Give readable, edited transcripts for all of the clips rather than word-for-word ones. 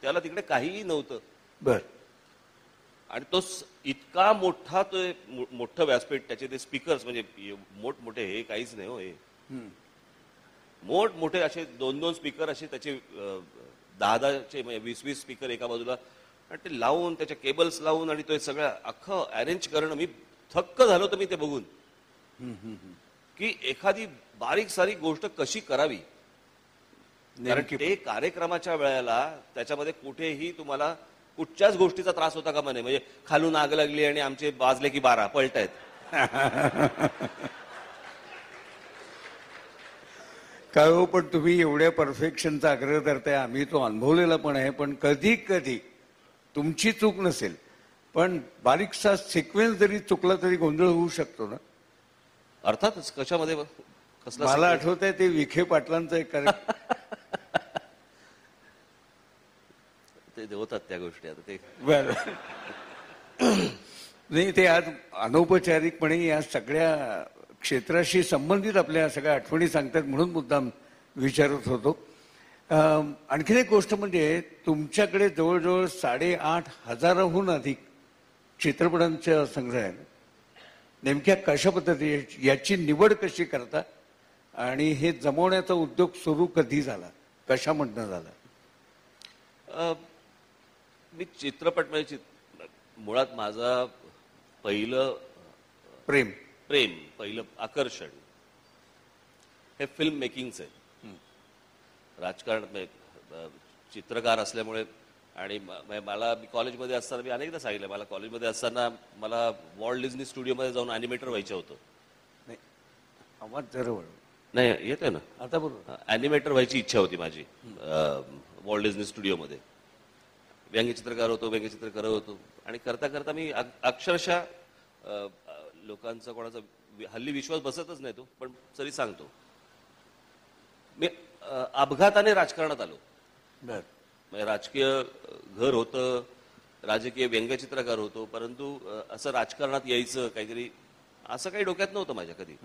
त्याला तिकडे काहीही नव्हतं. बर. आणि तो इतका मोठा तो मोठं व्यासपीठ, त्याचे ते स्पीकर्स म्हणजे मोठमोठे, हे काहीच नाही हो, हे मोठमोठे असे 2-2 स्पीकर असे त्याचे 10-10चे म्हणजे 20-20 स्पीकर एका बाजूला, आणि ते लावून त्याच्या केबल्स लावून आणि तो सगळं अख्खं अरेंज करणं, मी थक्क झालो होतो मी ते बघून की एखादी बारीक सारीक गोष्ट कशी करावी. कारण ते कार्यक्रमाच्या वेळेला त्याच्यामध्ये कुठेही तुम्हाला कुठच्याच गोष्टीचा त्रास होता का म्हणे, म्हणजे खालून आग लागली आणि आमचे वाजले की 12 पलटायत. काय हो, पण तुम्ही एवढ्या परफेक्शनचा आग्रह करताय, आम्ही तो अनुभवलेला पण आहे, पण कधी कधी तुमची चूक नसेल पण बारीकसा सिक्वेन्स जरी चुकला तरी गोंधळ होऊ शकतो ना. अर्थातच. कशामध्ये? कसला? मला आठवत आहे ते विखे पाटलांचं एक ते होतात त्या गोष्टी. आता ते बर नाही, ते आज अनौपचारिकपणे या सगळ्या क्षेत्राशी संबंधित आपल्या सगळ्या आठवणी सांगतात म्हणून मुद्दाम विचारत होतो. आणखीन एक गोष्ट म्हणजे तुमच्याकडे जवळजवळ 8,500हून अधिक चित्रपटांचा संग्रह आहे. नेमक्या कशा पद्धती याची निवड कशी करता आणि हे जमवण्याचा उद्योग सुरू कधी झाला, कशामधनं झाला? मी चित्रपट म्हणजे मुळात माझा पहिलं प्रेम पहिलं आकर्षण हे फिल्म मेकिंगचं आहे. राजकारण चित्रकार असल्यामुळे. आणि मला कॉलेजमध्ये असताना मी अनेकदा सांगितलं, मला कॉलेजमध्ये असताना मला वॉल्ट डिझनी स्टुडिओमध्ये जाऊन ॲनिमेटर व्हायचं होतं. नाही, आवाज जरा नाही येतोय ना आता? बरोबर. ॲनिमेटर व्हायची इच्छा होती माझी वॉल्ट डिझनी स्टुडिओमध्ये. व्यंगचित्रकार होतो, व्यंगचित्र करत होतो. आणि करता करता मी अक्षरशः लोकांचा कोणाचा हल्ली विश्वास बसतच नाही तो, पण तरी सांगतो, मी अपघाताने राजकारणात आलो. म्हणजे राजकीय घर होतं, राजकीय व्यंगचित्रकार होतो, परंतु असं राजकारणात यायचं काहीतरी असं काही डोक्यात नव्हतं माझ्या कधी.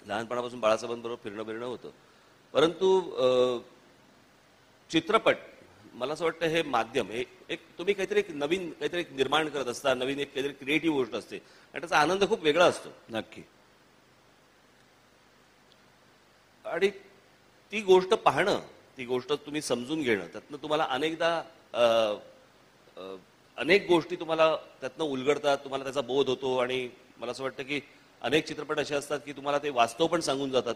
लहानपणापासून बाळासाहेबांबरोबर फिरणं होतं. परंतु चित्रपट मला असं वाटतं हे माध्यम, हे एक तुम्ही काहीतरी एक नवीन काहीतरी निर्माण करत असता, नवीन एक काहीतरी क्रिएटिव्ह गोष्ट असते आणि त्याचा आनंद खूप वेगळा असतो. नक्की. आणि ती गोष्ट पाहणं, ती गोष्ट तुम्ही समजून घेणं, त्यातनं तुम्हाला अनेक गोष्टी तुम्हाला त्यातनं उलगडतात, तुम्हाला त्याचा बोध होतो. आणि मला असं वाटतं की अनेक चित्रपट असे असतात की तुम्हाला ते वास्तव पण सांगून जातात,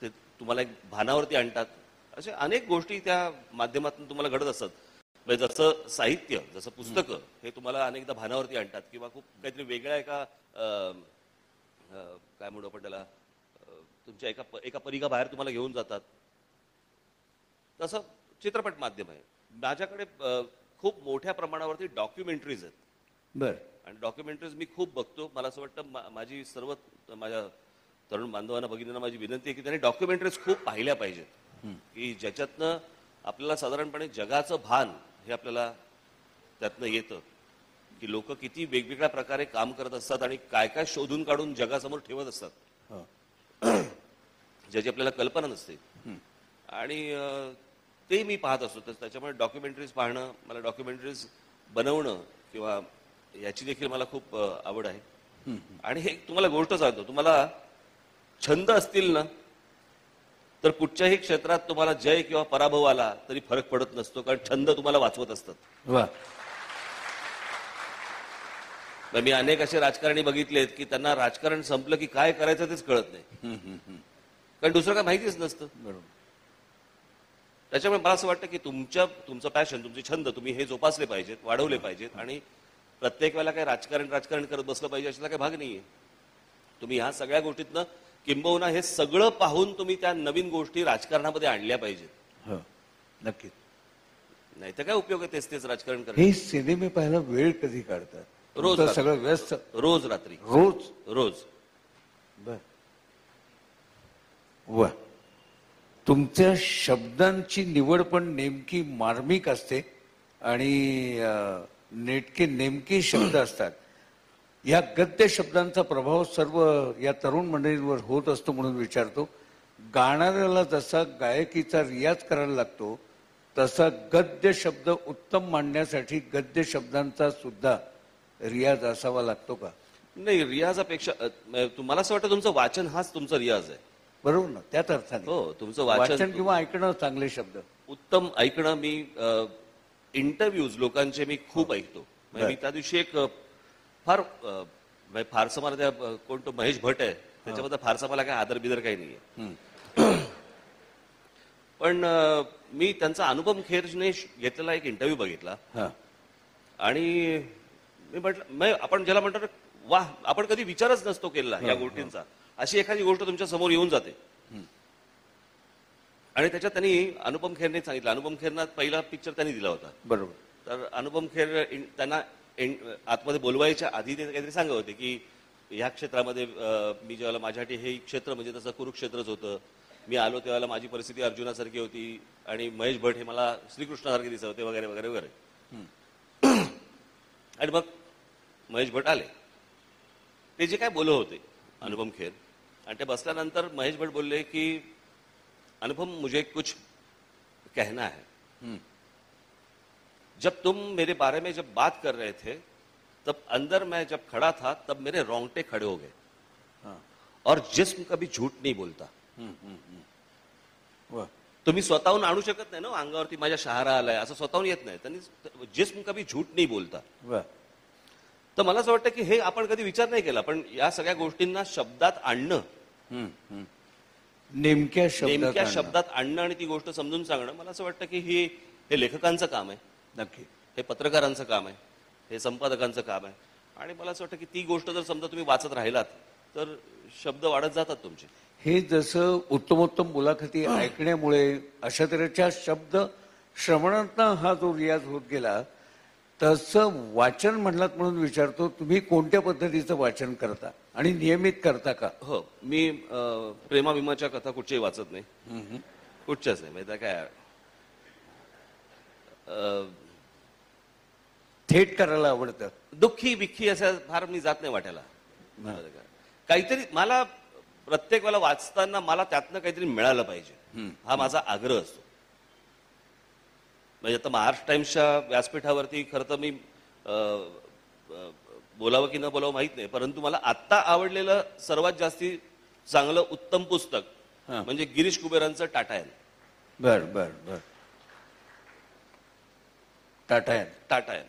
ते तुम्हाला एक भानावरती आणतात. असे अनेक गोष्टी त्या माध्यमातून तुम्हाला घडत असतात. म्हणजे जसं साहित्य, जसं पुस्तकं हे तुम्हाला अनेकदा भानावरती आणतात किंवा खूप काहीतरी वेगळ्या काय म्हणू आपण त्याला, तुमच्या एका परिघा बाहेर तुम्हाला घेऊन जातात. तसं चित्रपट माध्यम आहे. माझ्याकडे खूप मोठ्या प्रमाणावरती डॉक्युमेंटरीज आहेत. बर. आणि डॉक्युमेंटरीज मी खूप बघतो. मला असं वाटतं माझी सर्व माझ्या तरुण बांधवांना, भगिनींना माझी विनंती आहे की त्यांनी डॉक्युमेंटरीज खूप पाहिल्या पाहिजेत, की ज्याच्यातनं आपल्याला साधारणपणे जगाचं भान हे आपल्याला त्यातनं येतं, की लोक किती वेगवेगळ्या प्रकारे काम करत असतात आणि काय काय शोधून काढून जगासमोर ठेवत असतात, ज्याची आपल्याला कल्पना नसते. आणि ते मी पाहत असतो. त्याच्यामुळे डॉक्युमेंटरीज पाहणं, मला डॉक्युमेंटरीज बनवणं किंवा याची देखील मला खूप आवड आहे. आणि हे तुम्हाला गोष्ट सांगतो, तुम्हाला छंद असतील ना तर कुठच्याही क्षेत्रात तुम्हाला जय किंवा पराभव आला तरी फरक पडत नसतो, कारण छंद तुम्हाला वाचवत असतात. मी अनेक असे राजकारणी बघितलेत की त्यांना राजकारण संपलं की काय करायचं तेच कळत नाही, कारण दुसरं काय माहितीच नसतं. बरोबर. त्याच्यामुळे मला असं वाटतं की तुमचं पॅशन, तुमचे छंद तुम्ही हे जोपासले पाहिजेत, वाढवले पाहिजेत. आणि प्रत्येक वेळेला काही राजकारण करत बसलं पाहिजे अशाला काही भाग नाहीये. तुम्ही ह्या सगळ्या गोष्टीतनं किंबहुना हे सगळं पाहून तुम्ही त्या नवीन गोष्टी राजकारणामध्ये आणल्या पाहिजेत. नक्की. नाही तर काय उपयोग आहे तेच राजकारण करत. हे सिनेमे पाहायला वेळ कधी काढतात? रोज. सगळं व्यस्त. रोज रात्री. रोज. बर. वा. तुमच्या शब्दांची निवड पण नेमकी मार्मिक असते आणि नेमके शब्द असतात. या गद्य शब्दांचा प्रभाव सर्व या तरुण मंडळींवर होत असतो म्हणून विचारतो. गाणाऱ्याला जसा गायकीचा रियाज करायला लागतो तसा गद्य शब्द उत्तम मांडण्यासाठी गद्य शब्दांचा सुद्धा रियाज असावा लागतो का? नाही, रियाजापेक्षा तुम्हाला असं वाटतं तुमचं वाचन हाच तुमचा रियाज आहे? बरोबर ना, त्याच अर्थाने. हो, तुमचं वाचन किंवा ऐकणं चांगले शब्द उत्तम ऐकणं. मी इंटरव्ह्यूज लोकांचे मी खूप ऐकतो. म्हणजे मी त्या दिवशी एक फारसं मला त्या कोणतो महेश भट आहे त्याच्याबद्दल फारसा मला काय आदर बिदर काही नाहीये. पण मी त्यांचा अनुपम खेरने घेतलेला एक इंटरव्ह्यू बघितला हा. आणि मी म्हटलं आपण ज्याला म्हणतो ना, वाह, आपण कधी विचारच नसतो केलेला या गोष्टींचा, अशी एखादी गोष्ट तुमच्या समोर येऊन जाते. आणि त्याच्यात त्यांनी अनुपम खेरने सांगितलं, अनुपम खेरना पहिला पिक्चर त्यांनी दिला होता. बरोबर. तर अनुपम खेर त्यांना आतमध्ये बोलवायच्या आधी ते काहीतरी सांगत होते की ह्या क्षेत्रामध्ये मी ज्यावेळेला माझ्यासाठी हे क्षेत्र म्हणजे तसं कुरुक्षेत्रच होतं. मी आलो त्यावेळेला माझी परिस्थिती अर्जुनासारखी होती आणि महेश भट हे मला श्रीकृष्णासारखे दिसत होते वगैरे वगैरे वगैरे. आणि मग महेश भट आले, ते जे काय बोलत होते अनुपम खेर, आणि ते बसल्यानंतर महेश भट बोलले की अनुपम, मुझे कुछ कहना है. जब तुम मेरे बारे में जब बात कर रहे थे तब अंदर मैं जब खड़ा था तब मेरे रोंगटे खड़े हो गए. और जिस्म कभी झूठ नहीं बोलता. तुम्ही स्वतःहून आणू शकत नाही ना अंगावरती माझ्या शहारा आलाय असं स्वतःहून येत नाही. त्यांनी जिस्म कभी झूठ नहीं बोलता. तर मला असं वाटतं की हे आपण कधी विचार नाही केला, पण या सगळ्या गोष्टींना शब्दात आणणं, नेमक्या शब्दात आणणं आणि ती गोष्ट समजून सांगणं, मला असं वाटतं की हे लेखकांचं काम आहे. नक्की. हे पत्रकारांचं काम आहे, हे संपादकांचं काम आहे. आणि मला असं वाटतं की ती गोष्ट जर समजा तुम्ही वाचत राहिलात तर शब्द वाढत जातात तुमचे. हे जसं उत्तमोत्तम मुलाखती ऐकण्यामुळे अशा तऱ्हेच्या शब्द श्रवणातनं हा जो रियाज होत गेला, तसं वाचन म्हणलात म्हणून विचारतो, तुम्ही कोणत्या पद्धतीचं वाचन करता आणि नियमित करता का? हो, मी प्रेमाभिमाच्या कथा कुठच्याही वाचत नाही, कुठच्याच नाही. म्हणजे काय थेट करायला आवडतं. दुःखी बिख्खी असं फार मी जात नाही वाटायला. काहीतरी मला प्रत्येक वेळेला वाचताना मला त्यातनं काहीतरी मिळालं पाहिजे, हा माझा आग्रह असतो. म्हणजे आता महाराष्ट्र टाइम्सच्या व्यासपीठावरती खरं तर मी बोलावं की न बोलावं माहित नाही, परंतु मला आत्ता आवडलेलं सर्वात जास्ती चांगलं उत्तम पुस्तक म्हणजे गिरीश कुबेरांचं टाटायन. बर बर बर. टाटायन.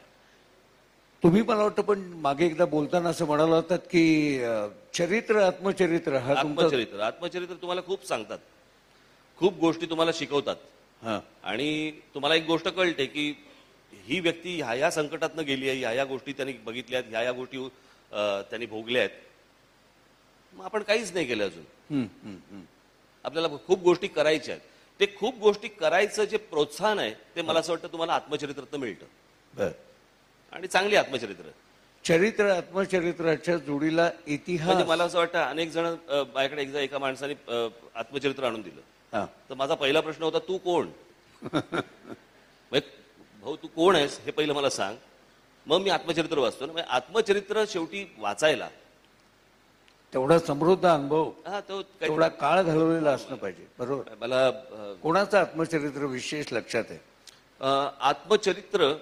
तुम्ही मला वाटतं पण मागे एकदा बोलताना असं म्हणाला होतात की चरित्र आत्मचरित्र हा आत्मचरित्र तुम्हाला खूप सांगतात, खूप गोष्टी तुम्हाला शिकवतात. आणि तुम्हाला एक गोष्ट कळते की ही व्यक्ती ह्या संकटातनं गेली आहे, ह्या गोष्टी त्यांनी बघितल्यात, ह्या गोष्टी त्यांनी भोगल्या आहेत. मग आपण काहीच नाही केलं अजून. आपल्याला खूप गोष्टी करायच्या आहेत. ते खूप गोष्टी करायचं जे प्रोत्साहन आहे ते मला असं वाटतं तुम्हाला आत्मचरित्रातनं मिळतं. आणि चांगली चरित्र आत्मचरित्राच्या जोडीला इतिहास. म्हणजे मला असं वाटतं अनेक जण माझ्याकडे एकदा एका माणसाने आत्मचरित्र आणून दिलं, तर माझा पहिला प्रश्न होता, तू कोण? भाऊ तू कोण आहेस हे पहिलं मला सांग, मग मी आत्मचरित्र वाचतो ना. आत्मचरित्र शेवटी वाचायला तेवढा समृद्ध अनुभव, तो तेवढा काळ घालवलेला असणं पाहिजे. बरोबर. मला कोणाचं आत्मचरित्र विशेष लक्षात आहे? आत्मचरित्र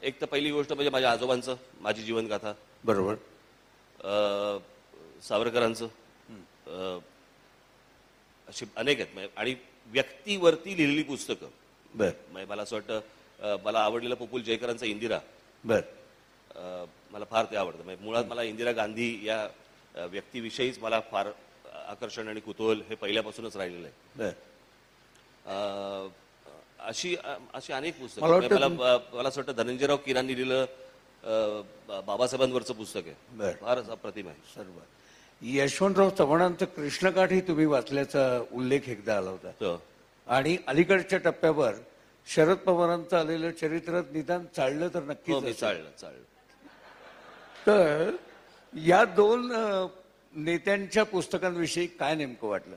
एक तर पहिली गोष्ट म्हणजे माझ्या आजोबांचं, माझी जीवनगाथा. बरोबर. सावरकरांचं, अशी अनेक आहेत. आणि व्यक्तीवरती लिहिलेली पुस्तकं. मला असं वाटतं मला आवडलेलं पपुल जयकरांचा इंदिरा. मला फार ते आवडतं. मुळात मला इंदिरा गांधी या व्यक्तीविषयीच मला फार आकर्षण आणि कुतूहल हे पहिल्यापासूनच राहिलेलं आहे. अशी अनेक पुस्तकं. मला असं वाटतं धनंजयराव किरांनी लिहिलं बाबासाहेबांवरचं पुस्तक आहे, फारच अप्रतिम आहे. सर्व. यशवंतराव चव्हाणांचं कृष्णकाठी तुम्ही वाचल्याचा उल्लेख एकदा आला होता. आणि अलीकडच्या टप्प्यावर शरद पवारांचं आलेलं चरित्र निदान चाललं तर नक्कीच चाललं. तर या दोन नेत्यांच्या पुस्तकांविषयी काय नेमकं वाटलं?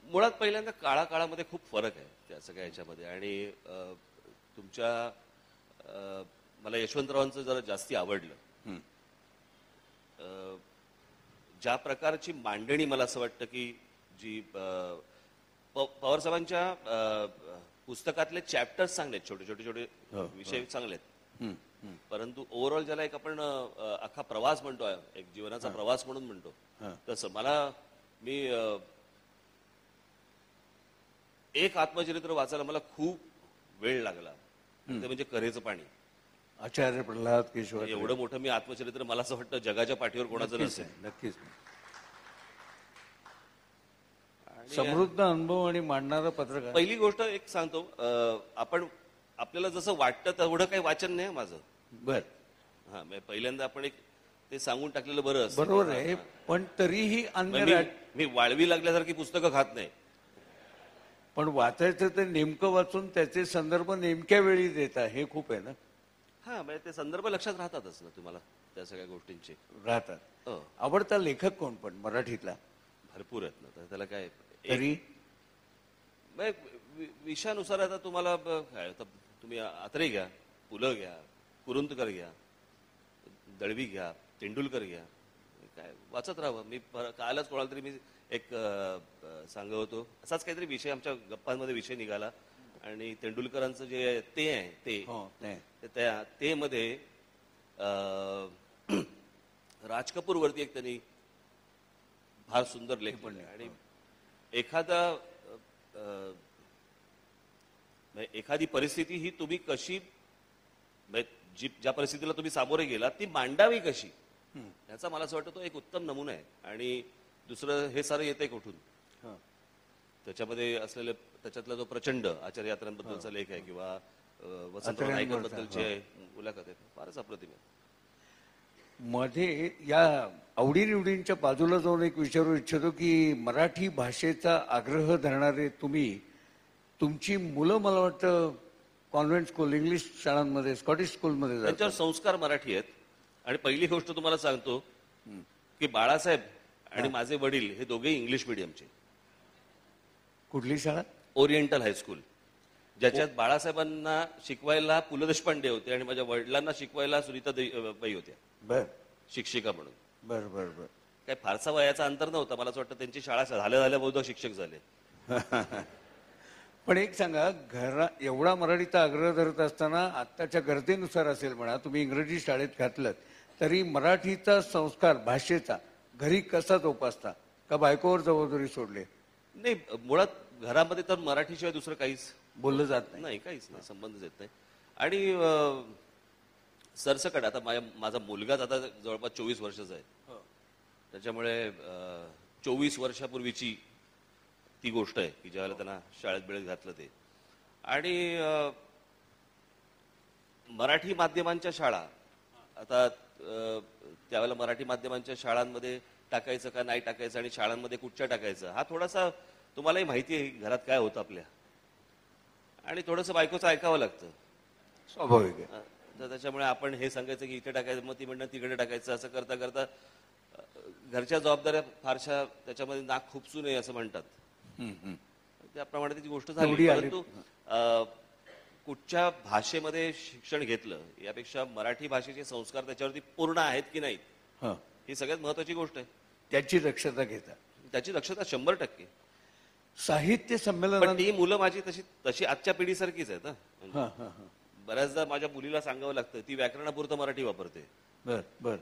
मुळात पहिल्यांदा काळामध्ये खूप फरक आहे त्या सगळ्या ह्याच्यामध्ये. आणि मला यशवंतरावांचं जरा जास्ती आवडलं. ज्या प्रकारची मांडणी मला असं वाटतं की जी पवार साहेबांच्या पुस्तकातले चॅप्टर्स चांगले आहेत, छोटे छोटे छोटे विषय चांगले आहेत, परंतु ओव्हरऑल ज्याला एक आपण अख्खा प्रवास म्हणतो, एक जीवनाचा प्रवास म्हणून म्हणतो, तसं मी एक आत्मचरित्र वाचायला मला खूप वेळ लागला, ते म्हणजे कऱ्हेचं पाणी. आचार्य प्रल्हाद केशव, एवढं मोठं मी आत्मचरित्र मला असं वाटतं जगाच्या पाठीवर कोणाचं नसेल. नक्कीच. समृद्ध अनुभव आणि मांडणारा पत्रकार. पहिली गोष्ट एक सांगतो, आपल्याला जसं वाटतं तेवढं काही वाचन नाही माझं. बर. हा, पहिल्यांदा आपण एक ते सांगून टाकलेलं बरं असतं. बरोबर आहे, पण तरीही मी वाळवी लागल्यासारखी पुस्तकं खात नाही. पण वाचायचं तर नेमकं वाचून त्याचे संदर्भ नेमक्या वेळी देता, हे खूप आहे ना. हा, म्हणजे ते संदर्भ लक्षात राहतातच ना तुम्हाला त्या सगळ्या गोष्टींचे. राहतात. आवडता लेखक कोण पण मराठीतला? भरपूर आहेत ना, तर त्याला काय तरी विषयानुसार आता तुम्हाला काय, तुम्ही आत्रे घ्या, पुलं घ्या, कुरुंदकर घ्या, दळवी घ्या, तेंडुलकर घ्या, काय वाचत राहावं. मी कालच कोणाला तरी मी एक सांगत होतो, असाच काहीतरी विषय आमच्या गप्पांमध्ये विषय निघाला, आणि तेंडुलकरांचं जे ते आहे ते मध्ये राज कपूर वरती एक त्यांनी फार सुंदर लेख म्हणले. आणि एखादी परिस्थिती ही तुम्ही कशी, ज्या परिस्थितीला तुम्ही सामोरे गेला ती मांडावी कशी, याचा मला असं वाटतं तो एक उत्तम नमुना आहे. आणि दुसरं हे सारं येतंय कुठून, त्याच्यामध्ये असलेलं त्याच्यातला जो प्रचंड आचार्य यात्रांबद्दलचा लेख आहे, किंवा वसंतराव नाईकांबद्दलचे मुलाखत आहे, फारच अप्रतिम आहे. मध्ये या आवडीनिवडींच्या बाजूला जाऊन एक विचारू इच्छितो की मराठी भाषेचा आग्रह धरणारे तुम्ही, तुमची मुलं मला वाटतं कॉन्व्हेंट स्कूल, इंग्लिश शाळांमध्ये, स्कॉटिश स्कूलमध्ये त्यांच्यावर संस्कार मराठी आहेत. आणि पहिली गोष्ट तुम्हाला सांगतो की बाळासाहेब आणि माझे वडील हे दोघे इंग्लिश मिडियमचे. कुठली शाळा? ओरिएंटल हायस्कूल, ज्याच्यात बाळासाहेबांना शिकवायला पु ल देशपांडे होते आणि माझ्या वडिलांना शिकवायला सुनीता बाई होत्या. बर. शिक्षिका म्हणून. बर बर बर. काय फारसा वयाचा अंतर नव्हता. मला असं वाटतं त्यांची शाळा झाल्या बहुधा शिक्षक झाले. पण एक सांगा, एवढा मराठीचा आग्रह धरत असताना आत्ताच्या गरजेनुसार असेल म्हणा, तुम्ही इंग्रजी शाळेत घातलं तरी मराठीचा संस्कार भाषेचा घरी कसा जोपासता, का बायकोवर जबाबदारी सोडले? नाही, मुळात घरामध्ये तर मराठीशिवाय दुसरं काहीच बोललं जात नाही, काहीच नाही, संबंधच येत नाही. आणि सरसकट आता माझा मुलगाच आता जवळपास 24 वर्षाचा आहे, त्याच्यामुळे 24 वर्षापूर्वीची ती गोष्ट आहे की ज्यावेळेला त्यांना शाळेत बिळेत घातलं ते. आणि मराठी माध्यमांच्या शाळा, आता त्यावेळेला मराठी माध्यमांच्या शाळांमध्ये टाकायचं का नाही टाकायचं, आणि शाळांमध्ये कुठच्या टाकायचं, हा थोडासा तुम्हालाही माहिती आहे घरात काय होतं आपल्या, आणि थोडंसं बायकोचं ऐकावं लागतं, स्वाभाविक आहे. तर त्याच्यामुळे आपण हे सांगायचं की इथे टाकायचं, मग ती म्हणणं तिकडे टाकायचं, असं करता करता घरच्या जबाबदाऱ्या फारशा त्याच्यामध्ये नाक खुपसू नये असं म्हणतात, त्याप्रमाणे त्याची गोष्ट झाली. परंतु कुठच्या भाषेमध्ये शिक्षण घेतलं यापेक्षा मराठी भाषेचे संस्कार त्याच्यावरती पूर्ण आहेत की नाहीत ही सगळ्यात महत्वाची गोष्ट आहे. त्याची दक्षता घेता. त्याची दक्षता 100%. साहित्य संमेलन, ती मुलं माझी तशी आजच्या पिढीसारखीच आहेत. बऱ्याचदा माझ्या मुलीला सांगावं लागतं, ती व्याकरणापुरतं मराठी वापरते. बर बर.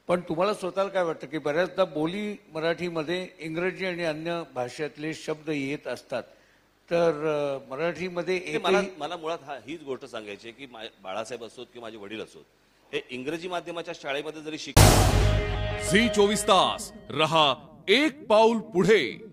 पण तुम्हाला स्वतःला काय वाटतं की बऱ्याचदा बोली मराठीमध्ये इंग्रजी आणि अन्य भाषेतले शब्द येत असतात, तर मराठीमध्ये मला मुळात हीच गोष्ट सांगायची आहे की बाळासाहेब असोत किंवा माझे वडील असोत, हे इंग्रजी माध्यमाच्या शाळेमध्ये जरी झी 24 तास रहा एक पाऊल पुढे.